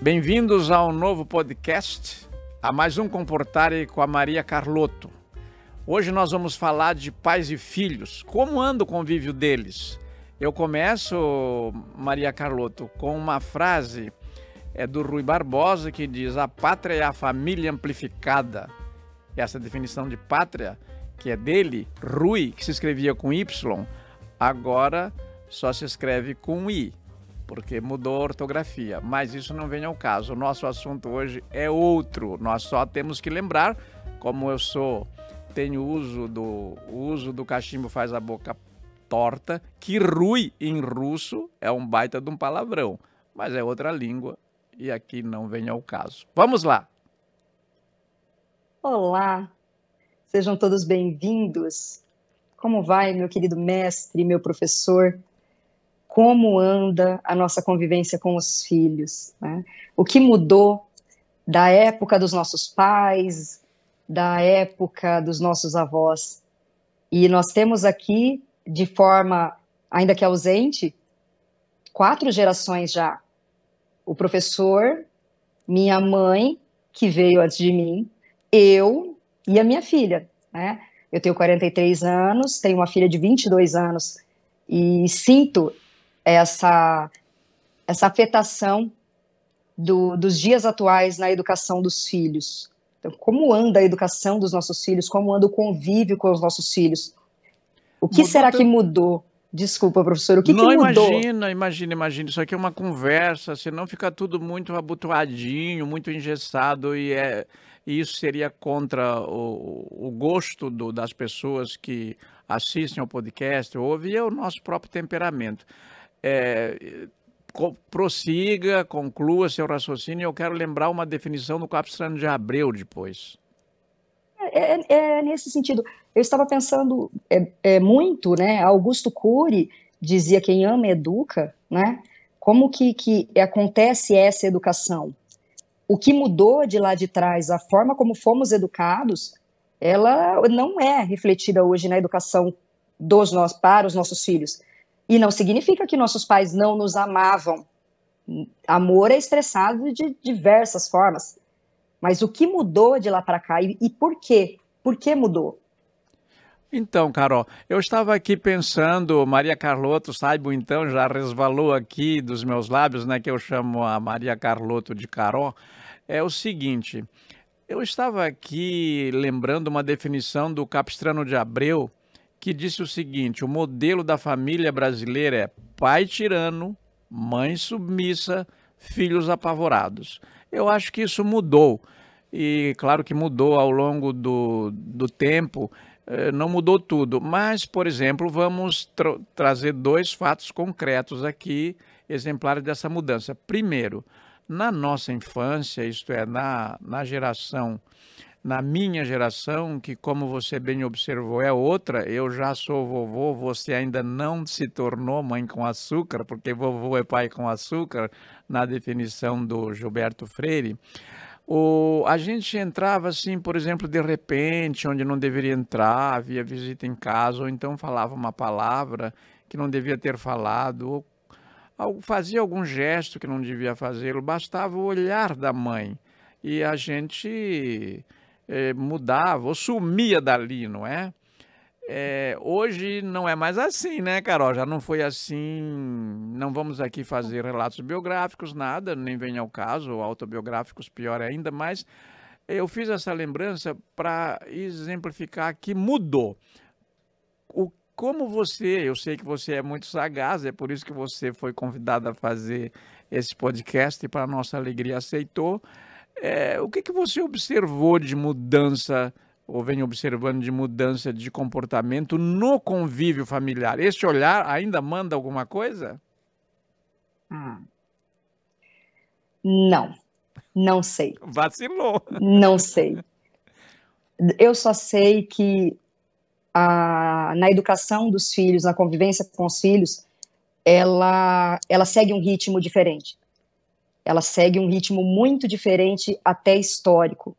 Bem-vindos ao novo podcast, a mais um Comportare com a Maria Carlotto. Hoje nós vamos falar de pais e filhos, como anda o convívio deles. Eu começo, Maria Carlotto, com uma frase do Rui Barbosa que diz: a pátria é a família amplificada. Essa definição de pátria, que é dele, Rui, que se escrevia com Y, agora só se escreve com I, porque mudou a ortografia. Mas isso não vem ao caso. O nosso assunto hoje é outro. Nós só temos que lembrar, como eu tenho o uso do cachimbo faz a boca torta, que Rui em russo é um baita de um palavrão, mas é outra língua e aqui não vem ao caso. Vamos lá! Olá, sejam todos bem-vindos. Como vai, meu querido mestre, meu professor? Como anda a nossa convivência com os filhos, né? O que mudou da época dos nossos pais, da época dos nossos avós? E nós temos aqui, de forma ainda que ausente, 4 gerações já. O professor, minha mãe, que veio antes de mim, eu e a minha filha, né? Eu tenho 43 anos, tenho uma filha de 22 anos e sinto essa afetação dos dias atuais na educação dos filhos. Então, como anda a educação dos nossos filhos? Como anda o convívio com os nossos filhos? O que será que mudou? Desculpa, professor, o que mudou? Imagina, isso aqui é uma conversa, senão fica tudo muito abotoadinho, muito engessado, e isso seria contra o gosto das pessoas que assistem ao podcast, ouvem, e é o nosso próprio temperamento. Prossiga, conclua seu raciocínio, eu quero lembrar uma definição do Capistrano de Abreu depois. Nesse sentido, eu estava pensando muito, né? Augusto Cury dizia: quem ama educa, né? Como que acontece essa educação? O que mudou de lá de trás, a forma como fomos educados, ela não é refletida hoje na educação para os nossos filhos. E não significa que nossos pais não nos amavam. Amor é expressado de diversas formas. Mas o que mudou de lá para cá e por quê? Por que mudou? Então, Carol, eu estava aqui pensando, Maria Carlotto, saiba então, já resvalou aqui dos meus lábios, né, que eu chamo a Maria Carlotto de Carol, é o seguinte: eu estava aqui lembrando uma definição do Capistrano de Abreu, que disse o seguinte: o modelo da família brasileira é pai tirano, mãe submissa, filhos apavorados. Eu acho que isso mudou, e claro que mudou ao longo do tempo, não mudou tudo, mas, por exemplo, vamos trazer 2 fatos concretos aqui, exemplares dessa mudança. Primeiro, na nossa infância, isto é, na minha geração, que, como você bem observou, é outra, eu já sou vovô, você ainda não se tornou mãe com açúcar, porque vovô é pai com açúcar, na definição do Gilberto Freire. A gente entrava assim, por exemplo, de repente, onde não deveria entrar, havia visita em casa, ou então falava uma palavra que não devia ter falado, ou fazia algum gesto que não devia fazê-lo, bastava o olhar da mãe e a gente mudava ou sumia dali, não é? Hoje não é mais assim, né, Carol? Já não foi assim. Não vamos aqui fazer relatos biográficos, nada, nem vem ao caso, autobiográficos pior ainda, mas eu fiz essa lembrança para exemplificar que mudou. Como eu sei que você é muito sagaz, é por isso que você foi convidada a fazer esse podcast e, para nossa alegria, aceitou. O que você observou de mudança, ou vem observando de mudança de comportamento no convívio familiar? Este olhar ainda manda alguma coisa? Não sei. Vacilou. Não sei. Eu só sei que na educação dos filhos, na convivência com os filhos, ela segue um ritmo diferente. Ela segue um ritmo muito diferente, até histórico.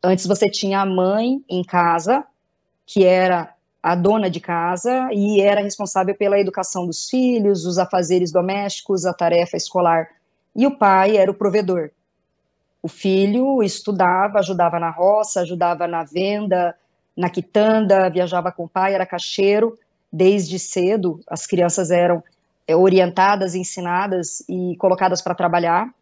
Antes você tinha a mãe em casa, que era a dona de casa e era responsável pela educação dos filhos, os afazeres domésticos, a tarefa escolar. e o pai era o provedor. O filho estudava, ajudava na roça, ajudava na venda, na quitanda, viajava com o pai, era caixeiro. Desde cedo, as crianças eram orientadas, ensinadas e colocadas para trabalhar.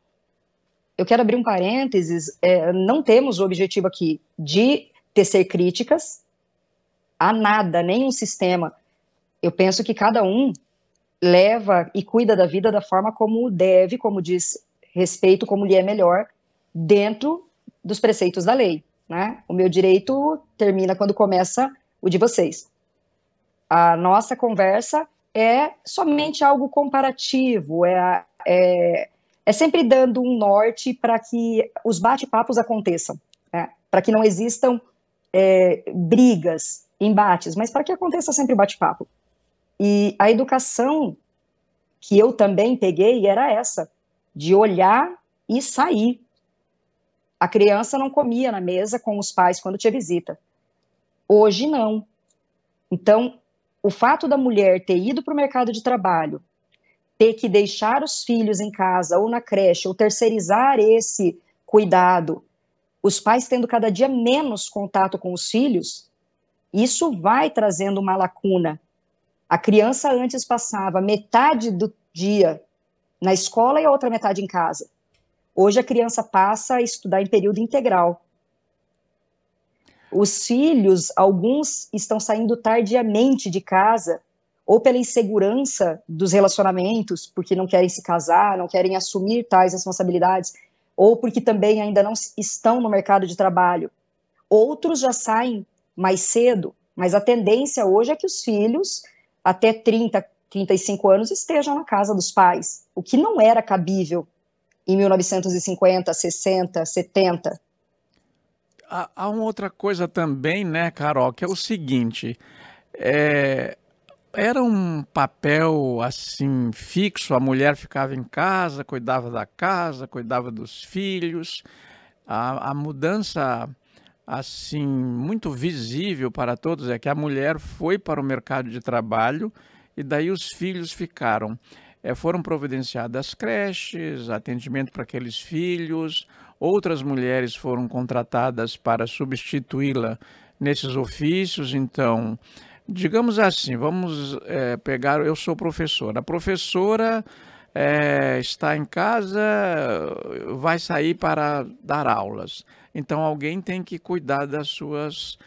Eu quero abrir um parênteses, não temos o objetivo aqui de tecer críticas a nada, nenhum sistema. Eu penso que cada um leva e cuida da vida da forma como deve, como diz, respeito como lhe é melhor, dentro dos preceitos da lei, né? O meu direito termina quando começa o de vocês. A nossa conversa é somente algo comparativo, é sempre dando um norte para que os bate-papos aconteçam, né? Para que não existam brigas, embates, mas para que aconteça sempre bate-papo. E a educação que eu também peguei era essa, de olhar e sair. A criança não comia na mesa com os pais quando tinha visita. Hoje não. Então, o fato da mulher ter ido para o mercado de trabalho, ter que deixar os filhos em casa ou na creche, ou terceirizar esse cuidado, os pais tendo cada dia menos contato com os filhos, isso vai trazendo uma lacuna. A criança antes passava metade do dia na escola e a outra metade em casa. Hoje a criança passa a estudar em período integral. Os filhos, alguns estão saindo tardiamente de casa, ou pela insegurança dos relacionamentos, porque não querem se casar, não querem assumir tais responsabilidades, ou porque também ainda não estão no mercado de trabalho. Outros já saem mais cedo, mas a tendência hoje é que os filhos, até 30, 35 anos, estejam na casa dos pais, o que não era cabível em 1950, 60, 70. Há uma outra coisa também, né, Carol, que é o seguinte, era um papel assim fixo, a mulher ficava em casa, cuidava da casa, cuidava dos filhos. A mudança assim muito visível para todos é que a mulher foi para o mercado de trabalho e daí os filhos ficaram. Foram providenciadas creches, atendimento para aqueles filhos, outras mulheres foram contratadas para substituí-la nesses ofícios. Então, digamos assim, vamos pegar, eu sou professora, a professora está em casa, vai sair para dar aulas, então alguém tem que cuidar das suas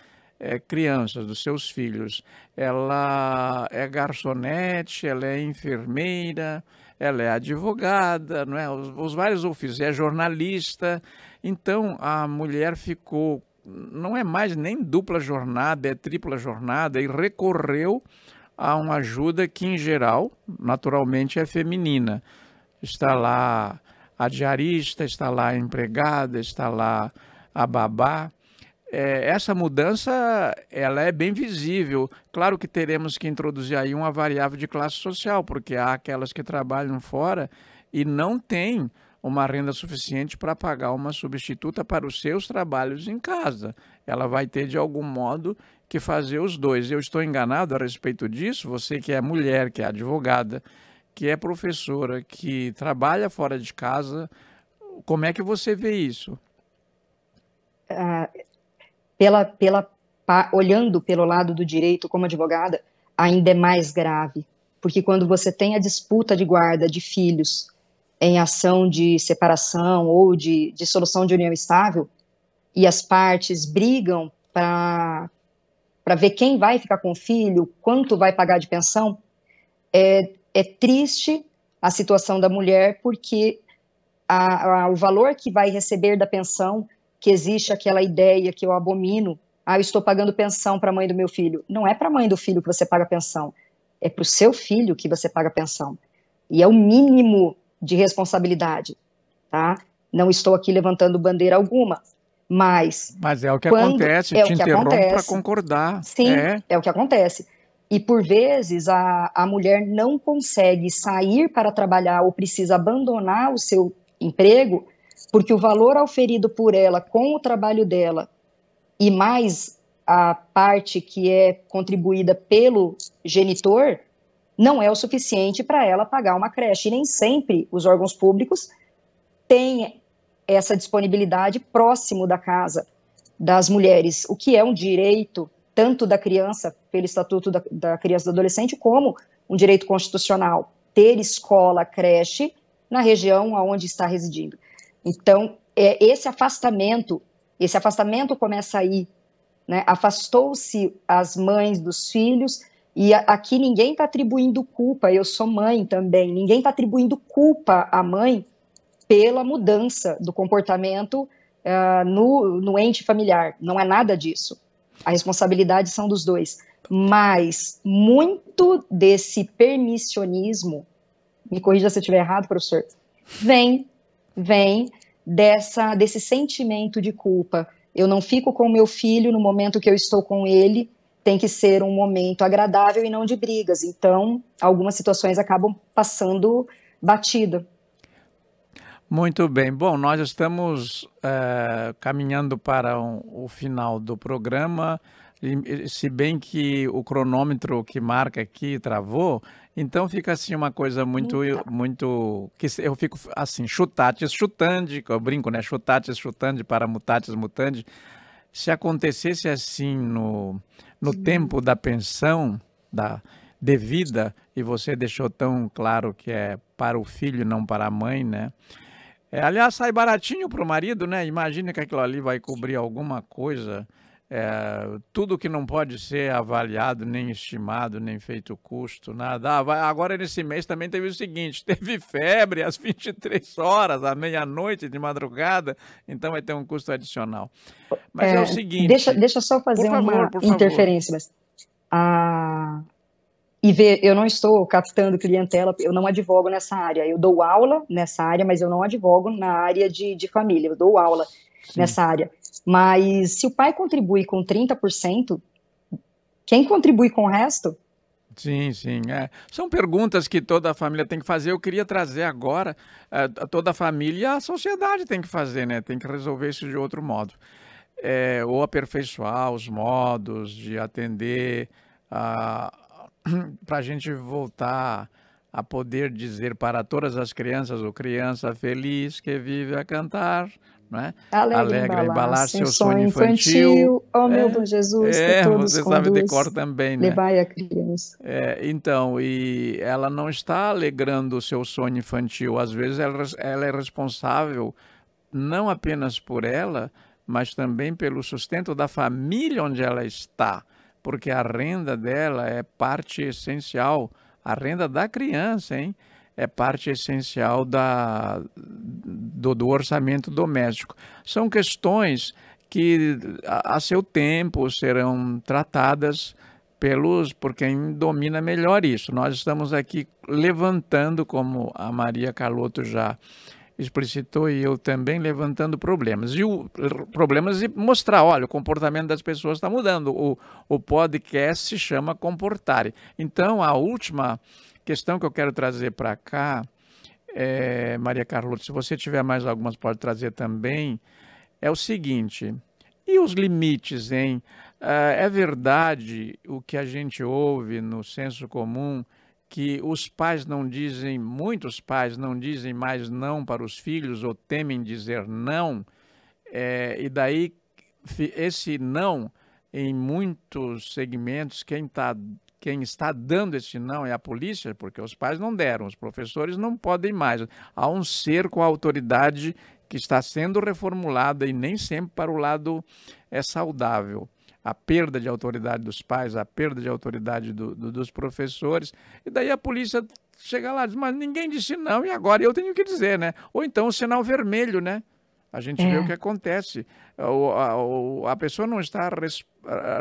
crianças, dos seus filhos. Ela é garçonete, ela é enfermeira, ela é advogada, não é? Os vários ofícios, é jornalista. Então a mulher ficou, não é mais nem dupla jornada, é tripla jornada, e recorreu a uma ajuda que em geral, naturalmente, é feminina. Está lá a diarista, está lá a empregada, está lá a babá. Essa mudança ela é bem visível. Claro que teremos que introduzir aí uma variável de classe social, porque há aquelas que trabalham fora e não têm uma renda suficiente para pagar uma substituta para os seus trabalhos em casa. Ela vai ter, de algum modo, que fazer os dois. Eu estou enganado a respeito disso? Você que é mulher, que é advogada, que é professora, que trabalha fora de casa, como é que você vê isso? Olhando pelo lado do direito como advogada, ainda é mais grave, porque quando você tem a disputa de guarda de filhos em ação de separação ou de dissolução de união estável, e as partes brigam para ver quem vai ficar com o filho, quanto vai pagar de pensão, é triste a situação da mulher, porque o valor que vai receber da pensão, que existe aquela ideia que eu abomino, eu estou pagando pensão para a mãe do meu filho. Não é para a mãe do filho que você paga pensão, é para o seu filho que você paga pensão. E é o mínimo de responsabilidade, tá? Não estou aqui levantando bandeira alguma, mas é o que acontece, te interrompo para concordar. Sim, é o que acontece. E por vezes a mulher não consegue sair para trabalhar ou precisa abandonar o seu emprego, porque o valor auferido por ela com o trabalho dela e mais a parte que é contribuída pelo genitor não é o suficiente para ela pagar uma creche. E nem sempre os órgãos públicos tem essa disponibilidade próximo da casa das mulheres, o que é um direito tanto da criança, pelo Estatuto da Criança e do Adolescente, como um direito constitucional, ter escola, creche, na região onde está residindo. Então, esse afastamento começa aí, né? Afastou-se as mães dos filhos, e aqui ninguém está atribuindo culpa, eu sou mãe também, ninguém está atribuindo culpa à mãe pela mudança do comportamento no ente familiar, não é nada disso. A responsabilidade são dos dois, mas muito desse permissionismo, me corrija se eu estiver errado, professor, vem desse sentimento de culpa. Eu não fico com meu filho no momento que eu estou com ele, tem que ser um momento agradável e não de brigas. Então, algumas situações acabam passando batida. Muito bem. Bom, nós estamos caminhando para o final do programa, se bem que o cronômetro que marca aqui travou, então fica assim uma coisa muito que eu fico assim, chutatis chutandi, eu brinco, né? Chutatis chutandi para mutatis mutandi. Se acontecesse assim no tempo da pensão devida, e você deixou tão claro que é para o filho, não para a mãe, né? Aliás, sai baratinho para o marido, né? Imagina que aquilo ali vai cobrir alguma coisa. Tudo que não pode ser avaliado, nem estimado, nem feito custo, nada. Agora, nesse mês, também teve o seguinte, teve febre às 23 horas, à meia-noite, de madrugada, então vai ter um custo adicional. Mas é o seguinte... Deixa eu só fazer uma interferência. Mas, eu não estou captando clientela, eu não advogo nessa área. Eu dou aula nessa área, mas eu não advogo na área de família. Eu dou aula nessa área. Mas se o pai contribui com 30%, quem contribui com o resto? Sim. São perguntas que toda a família tem que fazer. Eu queria trazer agora, toda a família e a sociedade tem que fazer, né? Tem que resolver isso de outro modo. Ou aperfeiçoar os modos de atender, para a gente voltar a poder dizer para todas as crianças, o criança feliz que vive a cantar, né? Alegre embalar seu sonho infantil. Oh, meu bom Jesus, que todos você conduz, sabe de cor também, né? Levai a criança. Então, e ela não está alegrando o seu sonho infantil. Às vezes ela é responsável não apenas por ela, mas também pelo sustento da família onde ela está, porque a renda dela é parte essencial, a renda da criança, hein? É parte essencial do orçamento doméstico. São questões que, a seu tempo, serão tratadas por quem domina melhor isso. Nós estamos aqui levantando, como a Maria Carlotto já explicitou, e eu também, levantando problemas. E mostrar, olha, o comportamento das pessoas está mudando. O podcast se chama Comportare. Então, a última questão que eu quero trazer para cá, Maria Carlotto, se você tiver mais algumas, pode trazer também, é o seguinte: e os limites, hein? É verdade o que a gente ouve no senso comum, que muitos pais não dizem mais não para os filhos, ou temem dizer não, e daí esse não, em muitos segmentos, quem está dando esse não é a polícia, porque os pais não deram, os professores não podem mais. Há um cerco à autoridade que está sendo reformulada, e nem sempre para o lado saudável. A perda de autoridade dos pais, a perda de autoridade dos professores, e daí a polícia chega lá e diz, mas ninguém disse não, e agora eu tenho que dizer, né? Ou então o sinal vermelho, né? A gente vê o que acontece. A pessoa não está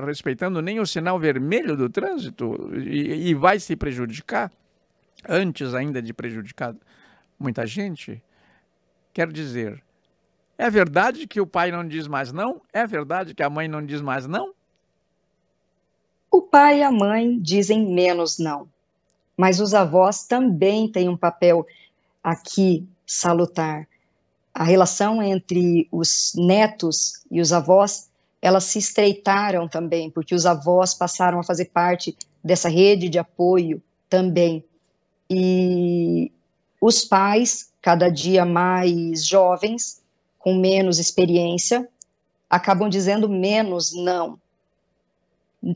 respeitando nem o sinal vermelho do trânsito e vai se prejudicar, antes ainda de prejudicar muita gente. Quero dizer, é verdade que o pai não diz mais não? É verdade que a mãe não diz mais não? O pai e a mãe dizem menos não, mas os avós também têm um papel aqui salutar. A relação entre os netos e os avós, elas se estreitaram também, porque os avós passaram a fazer parte dessa rede de apoio também. E os pais cada dia mais jovens, com menos experiência, acabam dizendo menos não.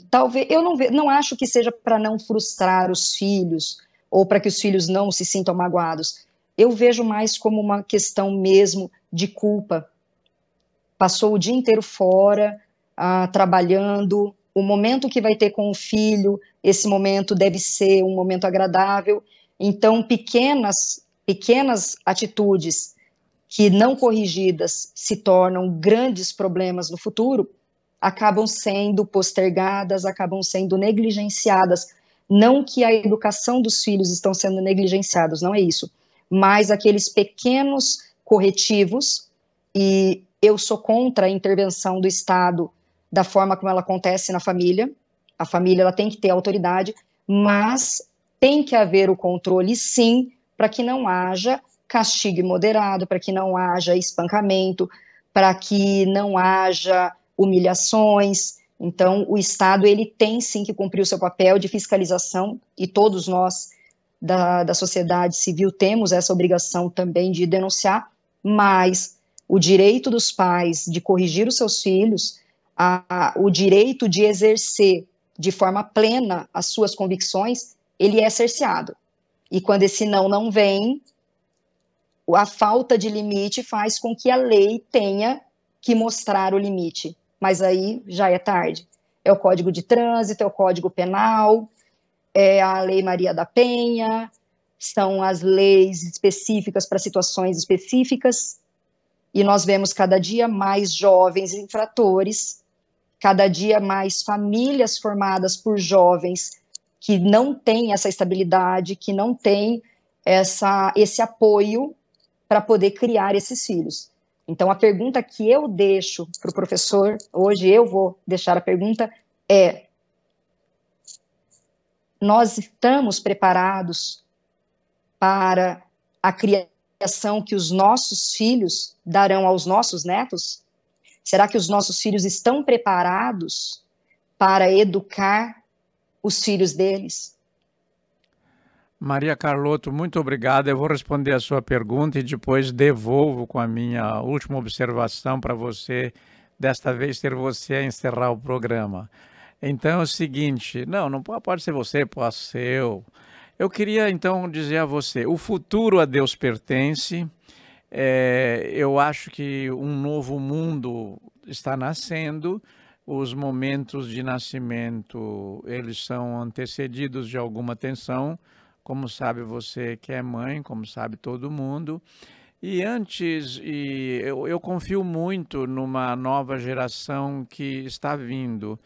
Talvez eu não acho que seja para não frustrar os filhos ou para que os filhos não se sintam magoados. Eu vejo mais como uma questão mesmo de culpa. Passou o dia inteiro fora, trabalhando, o momento que vai ter com o filho, esse momento deve ser um momento agradável. Então, pequenas atitudes que não corrigidas se tornam grandes problemas no futuro, acabam sendo postergadas, acabam sendo negligenciadas. Não que a educação dos filhos estão sendo negligenciados, não é isso, mas aqueles pequenos corretivos, e eu sou contra a intervenção do Estado da forma como ela acontece na família. A família ela tem que ter autoridade, mas tem que haver o controle, sim, para que não haja castigo moderado, para que não haja espancamento, para que não haja humilhações. Então, o Estado ele tem sim que cumprir o seu papel de fiscalização, e todos nós da sociedade civil temos essa obrigação também de denunciar, mas o direito dos pais de corrigir os seus filhos, o direito de exercer de forma plena as suas convicções, ele é cerceado. E quando esse não vem, a falta de limite faz com que a lei tenha que mostrar o limite. Mas aí já é tarde. É o Código de Trânsito, é o Código Penal, é a Lei Maria da Penha, são as leis específicas para situações específicas, e nós vemos cada dia mais jovens infratores, cada dia mais famílias formadas por jovens que não têm essa estabilidade, que não têm esse apoio para poder criar esses filhos. Então, a pergunta que eu deixo para o professor, hoje eu vou deixar a pergunta, é: nós estamos preparados para a criação que os nossos filhos darão aos nossos netos? Será que os nossos filhos estão preparados para educar os filhos deles? Maria Carlotto, muito obrigado. Eu vou responder a sua pergunta e depois devolvo com a minha última observação para você, desta vez ser você a encerrar o programa. Então é o seguinte, não pode ser você, pode ser eu. Eu queria então dizer a você, o futuro a Deus pertence. Eu acho que um novo mundo está nascendo. Os momentos de nascimento, eles são antecedidos de alguma tensão, como sabe você que é mãe, como sabe todo mundo. E eu confio muito numa nova geração que está vindo.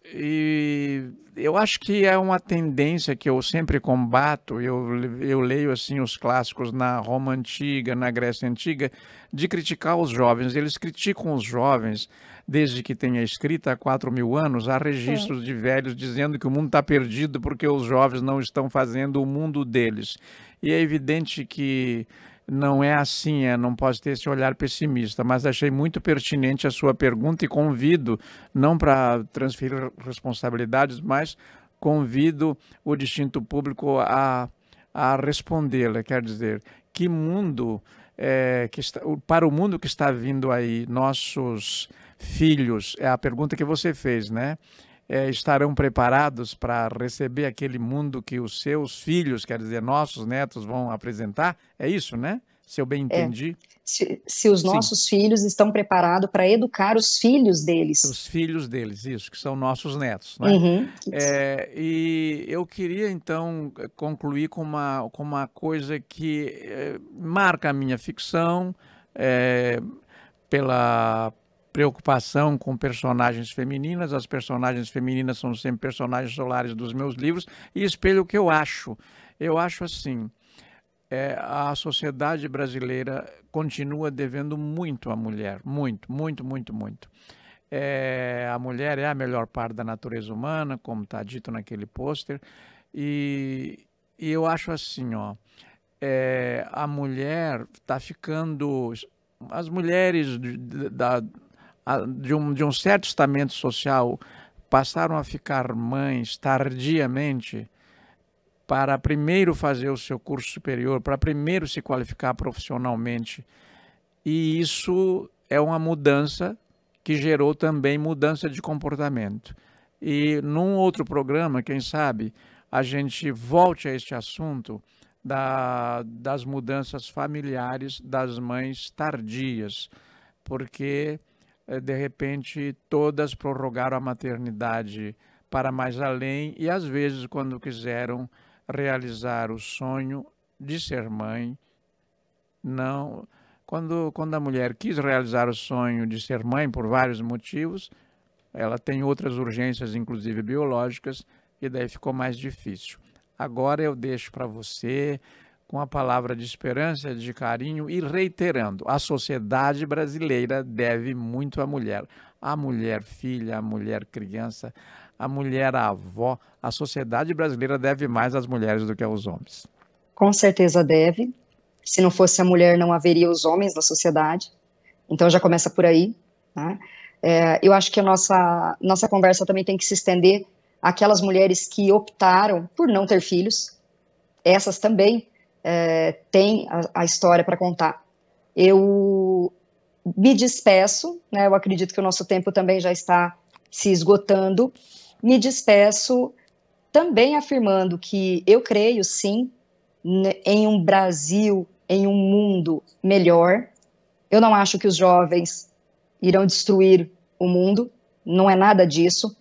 E eu acho que é uma tendência que eu sempre combato. Eu leio assim os clássicos na Roma Antiga, na Grécia Antiga, de criticar os jovens. Eles criticam os jovens desde que tenha escrita há 4.000 anos. Há registros de velhos dizendo que o mundo está perdido porque os jovens não estão fazendo o mundo deles. E é evidente que não é assim, não posso ter esse olhar pessimista, mas achei muito pertinente a sua pergunta e convido, não para transferir responsabilidades, mas convido o distinto público a respondê-la. Quer dizer, que mundo, para o mundo que está vindo aí, nossos filhos, é a pergunta que você fez, né? Estarão preparados para receber aquele mundo que os seus filhos, quer dizer, nossos netos, vão apresentar? É isso, né? Se eu bem entendi. Se os nossos filhos estão preparados para educar os filhos deles. Os filhos deles, isso, que são nossos netos, não é? Uhum, e eu queria, então, concluir com uma coisa que marca a minha ficção, pela preocupação com personagens femininas. As personagens femininas são sempre personagens solares dos meus livros e espelho o que eu acho. Eu acho assim, a sociedade brasileira continua devendo muito à mulher, muito, muito, muito, muito. A mulher é a melhor parte da natureza humana, como está dito naquele pôster, e eu acho assim, ó, a mulher está ficando... As mulheres de um certo estamento social passaram a ficar mães tardiamente, para primeiro fazer o seu curso superior, para primeiro se qualificar profissionalmente. E isso é uma mudança que gerou também mudança de comportamento. E num outro programa, quem sabe, a gente volte a este assunto das mudanças familiares das mães tardias, porque de repente todas prorrogaram a maternidade para mais além e às vezes quando quiseram realizar o sonho de ser mãe, não, quando a mulher quis realizar o sonho de ser mãe por vários motivos, ela tem outras urgências, inclusive biológicas, e daí ficou mais difícil. Agora eu deixo para você, com a palavra de esperança, de carinho e reiterando, a sociedade brasileira deve muito à mulher. A mulher filha, a mulher criança, a mulher avó. A sociedade brasileira deve mais às mulheres do que aos homens. Com certeza deve. Se não fosse a mulher, não haveria os homens na sociedade. Então já começa por aí, né? Eu acho que a nossa conversa também tem que se estender àquelas mulheres que optaram por não ter filhos. Essas também têm a história para contar. Eu me despeço, né? Eu acredito que o nosso tempo também já está se esgotando. Me despeço também afirmando que eu creio, sim, em um Brasil, em um mundo melhor. Eu não acho que os jovens irão destruir o mundo, não é nada disso.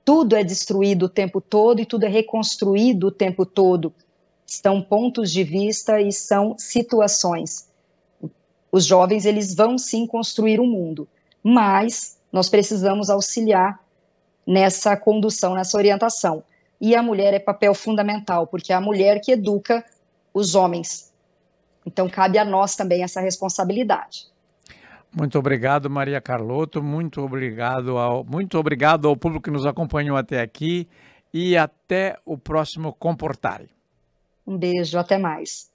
Tudo é destruído o tempo todo e tudo é reconstruído o tempo todo. São pontos de vista e são situações. Os jovens, eles vão sim construir o mundo, mas nós precisamos auxiliar nessa condução, nessa orientação. E a mulher é papel fundamental, porque é a mulher que educa os homens. Então, cabe a nós também essa responsabilidade. Muito obrigado, Maria Carlotto. Muito obrigado ao público que nos acompanhou até aqui. E até o próximo Comportare. Um beijo, até mais.